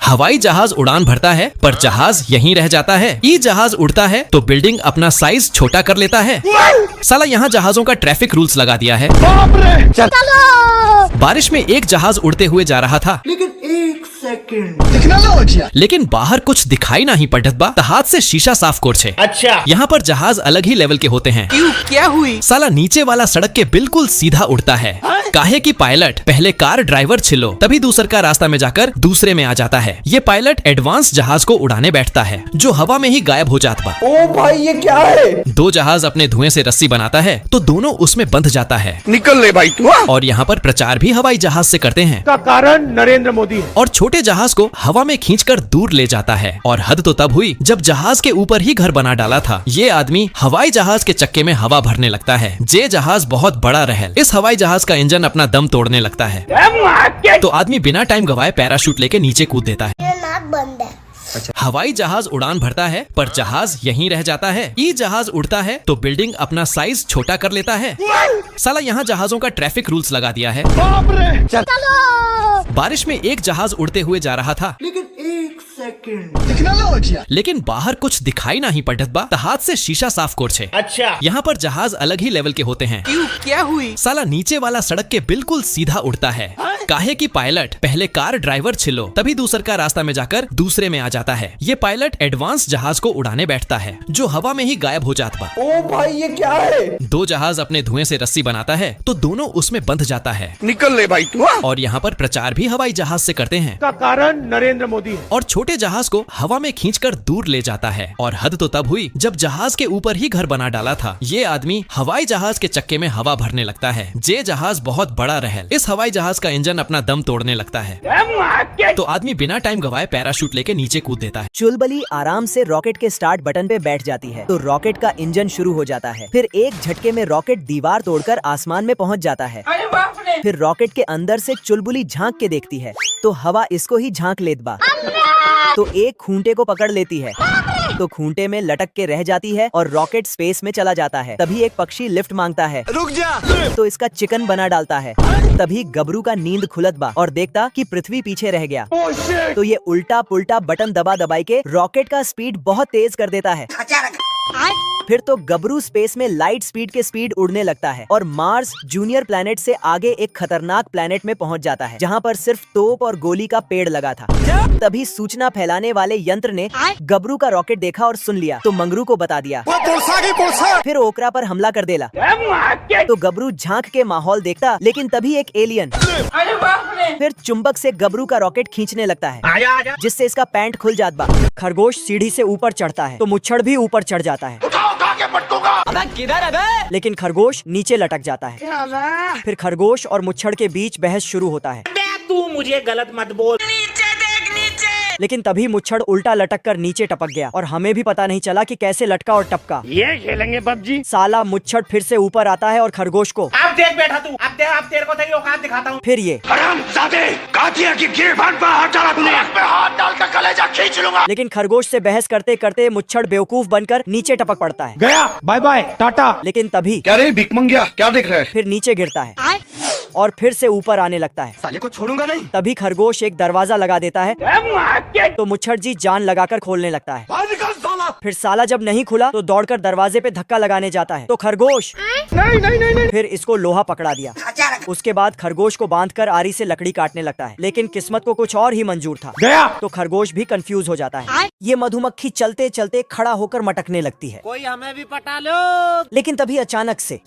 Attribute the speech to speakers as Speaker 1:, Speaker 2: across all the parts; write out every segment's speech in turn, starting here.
Speaker 1: हवाई जहाज उड़ान भरता है पर जहाज यहीं रह जाता है। ई जहाज उड़ता है तो बिल्डिंग अपना साइज छोटा कर लेता है। साला यहाँ जहाजों का ट्रैफिक रूल्स लगा दिया है। बारिश में एक जहाज उड़ते हुए जा रहा था, लेकिन बाहर कुछ दिखाई नहीं पड़त बा, हाथ से शीशा साफ कोर छे।
Speaker 2: अच्छा,
Speaker 1: यहाँ पर जहाज अलग ही लेवल के होते हैं।
Speaker 2: क्या हुई?
Speaker 1: साला नीचे वाला सड़क के बिल्कुल सीधा उड़ता है। काहे की पायलट पहले कार ड्राइवर छिलो, तभी दूसर का रास्ता में जाकर दूसरे में आ जाता है। ये पायलट एडवांस जहाज को उड़ाने बैठता है, जो हवा में ही गायब हो जाता बा।
Speaker 2: ओ भाई ये क्या है?
Speaker 1: दो जहाज अपने धुएं से रस्सी बनाता है तो दोनों उसमें बंध जाता है।
Speaker 2: निकल ले भाई तू।
Speaker 1: और यहाँ पर प्रचार भी हवाई जहाज से करते हैं।
Speaker 2: का कारण नरेंद्र मोदी है।
Speaker 1: और छोटे जहाज को हवा में खींचकर दूर ले जाता है। और हद तो तब हुई जब जहाज के ऊपर ही घर बना डाला था। ये आदमी हवाई जहाज के चक्के में हवा भरने लगता है। जे जहाज बहुत बड़ा रहल, इस हवाई जहाज का इंजन अपना दम तोड़ने लगता है। तो आदमी बिना टाइम गवाए पैराशूट लेके नीचे कूद देता है।
Speaker 3: बंद है।
Speaker 1: हवाई जहाज उड़ान भरता है पर जहाज यहीं रह जाता है। ई जहाज उड़ता है तो बिल्डिंग अपना साइज छोटा कर लेता है। साला यहाँ जहाजों का ट्रैफिक रूल्स लगा दिया है। बारिश में एक जहाज उड़ते हुए जा रहा था, लेकिन बाहर कुछ दिखाई नहीं पड़त बा, हाथ से शीशा साफ कोर छे।
Speaker 2: अच्छा,
Speaker 1: यहाँ पर जहाज अलग ही लेवल के होते हैं।
Speaker 2: क्या हुई?
Speaker 1: साला नीचे वाला सड़क के बिल्कुल सीधा उड़ता है। काहे की पायलट पहले कार ड्राइवर छिलो, तभी दूसर का रास्ता में जाकर दूसरे में आ जाता है। ये पायलट एडवांस जहाज को उड़ाने बैठता है, जो हवा में ही गायब हो जाता बा।
Speaker 2: ओ भाई ये क्या है?
Speaker 1: दो जहाज अपने धुएं से रस्सी बनाता है तो दोनों उसमें बंध जाता है।
Speaker 2: निकल ले भाई तू।
Speaker 1: और यहाँ पर प्रचार भी हवाई जहाज से करते हैं।
Speaker 2: का कारण नरेंद्र मोदी है।
Speaker 1: और छोटे जहाज को हवा में खींचकर दूर ले जाता है। और हद तो तब हुई जब जहाज के ऊपर ही घर बना डाला था। ये आदमी हवाई जहाज के चक्के में हवा भरने लगता है। जे जहाज बहुत बड़ा रहल, इस हवाई जहाज का इंजन अपना दम तोड़ने लगता है। तो आदमी बिना टाइम गवाए पैराशूट लेके नीचे कूद देता है।
Speaker 4: चुलबुली आराम से रॉकेट के स्टार्ट बटन पे बैठ जाती है तो रॉकेट का इंजन शुरू हो जाता है। फिर एक झटके में रॉकेट दीवार तोड़कर आसमान में पहुंच जाता है। फिर रॉकेट के अंदर से चुलबुली झांक के देखती है तो हवा इसको ही झांक लेत बा। तो एक खूंटे को पकड़ लेती है तो खूंटे में लटक के रह जाती है और रॉकेट स्पेस में चला जाता है। तभी एक पक्षी लिफ्ट मांगता है, रुक जा, तो इसका चिकन बना डालता है। तभी गबरू का नींद खुलत बा और देखता कि पृथ्वी पीछे रह गया। तो ये उल्टा पुल्टा बटन दबा दबाई के रॉकेट का स्पीड बहुत तेज कर देता है। फिर तो गबरू स्पेस में लाइट स्पीड के स्पीड उड़ने लगता है और मार्स जूनियर प्लेनेट से आगे एक खतरनाक प्लेनेट में पहुंच जाता है, जहां पर सिर्फ तोप और गोली का पेड़ लगा था। तभी सूचना फैलाने वाले यंत्र ने गबरू का रॉकेट देखा और सुन लिया तो मंगरू को बता दिया। फिर ओकरा पर हमला कर देला। तो गबरू झांक के माहौल देखता, लेकिन तभी एक एलियन फिर चुंबक से गबरू का रॉकेट खींचने लगता है, जिससे इसका पैंट खुल जात बा। खरगोश सीढ़ी से ऊपर चढ़ता है तो मुच्छड़ भी ऊपर चढ़ जाता है। अबे किधर है बे? लेकिन खरगोश नीचे लटक जाता है। फिर खरगोश और मुच्छड़ के बीच बहस शुरू होता है।
Speaker 2: तू मुझे गलत मत बोल।
Speaker 3: नीचे देख नीचे।
Speaker 4: लेकिन तभी मुच्छड़ उल्टा लटक कर नीचे टपक गया और हमें भी पता नहीं चला कि कैसे लटका और टपका।
Speaker 2: ये खेलेंगे पबजी।
Speaker 4: साला मुच्छड़ फिर से ऊपर आता है और खरगोश को,
Speaker 2: अब देख बैठा तू, अब तेरे को तेरी औकात दिखाता हूँ।
Speaker 4: फिर ये
Speaker 2: हाथ डाल कर कलेजा खींच लूंगा।
Speaker 4: लेकिन खरगोश से बहस करते करते मुच्छड़ बेवकूफ बनकर नीचे टपक पड़ता है।
Speaker 2: गया, बाय बाय टाटा।
Speaker 4: लेकिन तभी
Speaker 5: क्या रे भिख मंगिया, क्या देख रहा है?
Speaker 4: फिर नीचे गिरता है और फिर से ऊपर आने लगता है।
Speaker 5: साले को छोड़ूंगा नहीं।
Speaker 4: तभी खरगोश एक दरवाजा लगा देता है तो मुच्छड़ जी जान लगाकर खोलने लगता है। फिर साला जब नहीं खुला तो दौड़कर दरवाजे पे धक्का लगाने जाता है तो खरगोश नहीं। फिर इसको लोहा पकड़ा दिया। उसके बाद खरगोश को बांधकर आरी से लकड़ी काटने लगता है, लेकिन किस्मत को कुछ और ही मंजूर था।
Speaker 2: गया।
Speaker 4: तो खरगोश भी कंफ्यूज हो जाता है। ये मधुमक्खी चलते चलते खड़ा होकर मटकने लगती है।
Speaker 2: कोई हमें भी पटा लो।
Speaker 4: लेकिन तभी अचानक से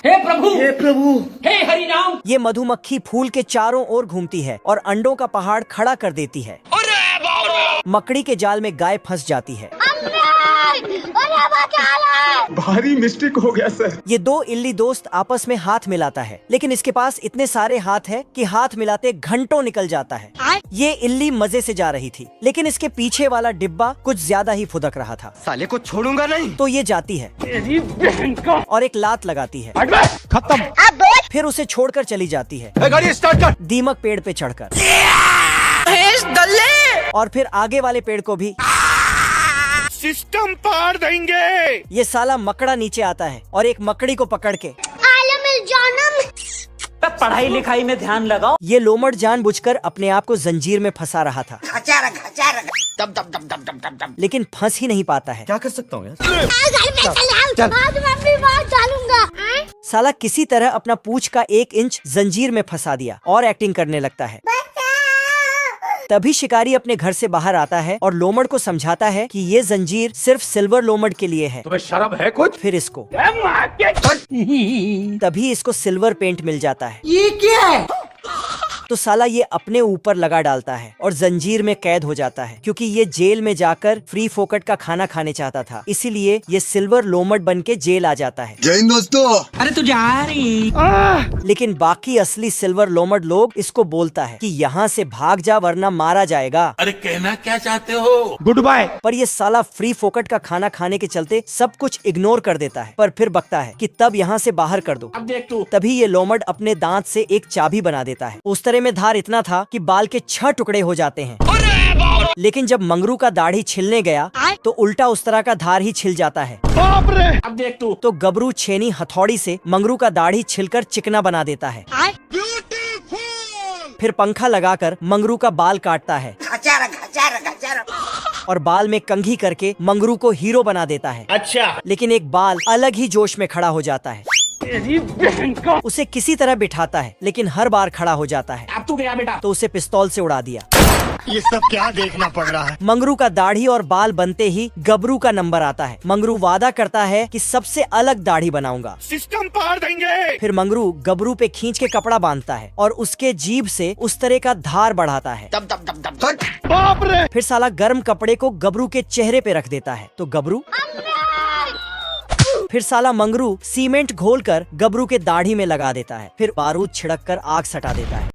Speaker 2: हे प्रभु, हे हरि राम।
Speaker 4: ये मधुमक्खी फूल के चारों ओर घूमती है और अंडों का पहाड़ खड़ा कर देती है। मकड़ी के जाल में गाय फंस जाती है।
Speaker 5: भारी मिस्टेक हो गया सर।
Speaker 4: ये दो इल्ली दोस्त आपस में हाथ मिलाता है, लेकिन इसके पास इतने सारे हाथ है कि हाथ मिलाते घंटों निकल जाता है। ये इल्ली मजे से जा रही थी, लेकिन इसके पीछे वाला डिब्बा कुछ ज्यादा ही फुदक रहा था।
Speaker 5: साले को छोड़ूंगा नहीं।
Speaker 4: तो ये जाती है और एक लात लगाती है।
Speaker 2: खत्म।
Speaker 4: फिर उसे छोड़कर चली जाती है,
Speaker 5: गाड़ी स्टार्ट कर।
Speaker 4: दीमक पेड़ पे चढ़कर। और फिर आगे वाले पेड़ को भी
Speaker 2: सिस्टम पार देंगे।
Speaker 4: ये साला मकड़ा नीचे आता है और एक मकड़ी को पकड़ के
Speaker 6: पढ़ाई लिखाई में ध्यान लगाओ।
Speaker 4: ये लोमड़ जानबूझकर अपने आप को जंजीर में फंसा रहा था, लेकिन फंस ही नहीं पाता है।
Speaker 5: क्या कर सकता हूँ यार?
Speaker 3: आज मम्मी बात डालूंगा।
Speaker 4: साला किसी तरह अपना पूंछ का 1 इंच जंजीर में फंसा दिया और एक्टिंग करने लगता है। तभी शिकारी अपने घर से बाहर आता है और लोमड़ को समझाता है कि ये जंजीर सिर्फ सिल्वर लोमड़ के लिए है।
Speaker 5: तुम्हें शर्म है कुछ?
Speaker 4: फिर इसको तभी इसको सिल्वर पेंट मिल जाता है।
Speaker 2: ये क्या है?
Speaker 4: तो साला ये अपने ऊपर लगा डालता है और जंजीर में कैद हो जाता है, क्योंकि ये जेल में जाकर फ्री फोकट का खाना खाने चाहता था। इसीलिए ये सिल्वर लोमड़ बन के जेल आ जाता है।
Speaker 5: जय हिंद दोस्तों।
Speaker 2: अरे तू जा रही?
Speaker 4: लेकिन बाकी असली सिल्वर लोमड़ लोग इसको बोलता है कि यहाँ से भाग जा वरना मारा जाएगा।
Speaker 7: अरे कहना क्या चाहते हो?
Speaker 5: Good bye.
Speaker 4: पर ये साला फ्री फोकट का खाना खाने के चलते सब कुछ इग्नोर कर देता है, पर फिर बकता है कि तब यहाँ से बाहर कर दो।
Speaker 2: अब देख तू।
Speaker 4: तभी ये लोमड़ अपने दांत से एक चाबी बना देता है। उस तरह में धार इतना था कि बाल के 6 टुकड़े हो जाते हैं। लेकिन जब मंगरू का दाढ़ी छिलने गया तो उल्टा उस तरह का धार ही छिल जाता है।
Speaker 5: बाप रे।
Speaker 2: अब देख तू।
Speaker 4: तो गबरू छेनी हथौड़ी से मंगरू का दाढ़ी छिलकर चिकना बना देता है। फिर पंखा लगाकर मंगरू का बाल काटता है और बाल में कंघी करके मंगरू को हीरो बना देता है।
Speaker 2: अच्छा।
Speaker 4: लेकिन एक बाल अलग ही जोश में खड़ा हो जाता है। उसे किसी तरह बिठाता है, लेकिन हर बार खड़ा हो जाता है।
Speaker 2: अब तू गया बेटा।
Speaker 4: तो उसे पिस्तौल से उड़ा दिया।
Speaker 5: ये सब क्या देखना पड़ रहा है?
Speaker 4: मंगरू का दाढ़ी और बाल बनते ही गबरू का नंबर आता है। मंगरू वादा करता है कि सबसे अलग दाढ़ी बनाऊंगा।
Speaker 5: सिस्टम पार देंगे।
Speaker 4: फिर मंगरू गबरू पे खींच के कपड़ा बांधता है और उसके जीभ से उस तरह का धार बढ़ाता है।
Speaker 5: बाप रे।
Speaker 4: फिर साला गर्म कपड़े को गबरू के चेहरे पे रख देता है। तो गबरू फिर साला मंगरू सीमेंट घोलकर गबरू के दाढ़ी में लगा देता है। फिर बारूद छिड़क कर आग सटा देता है।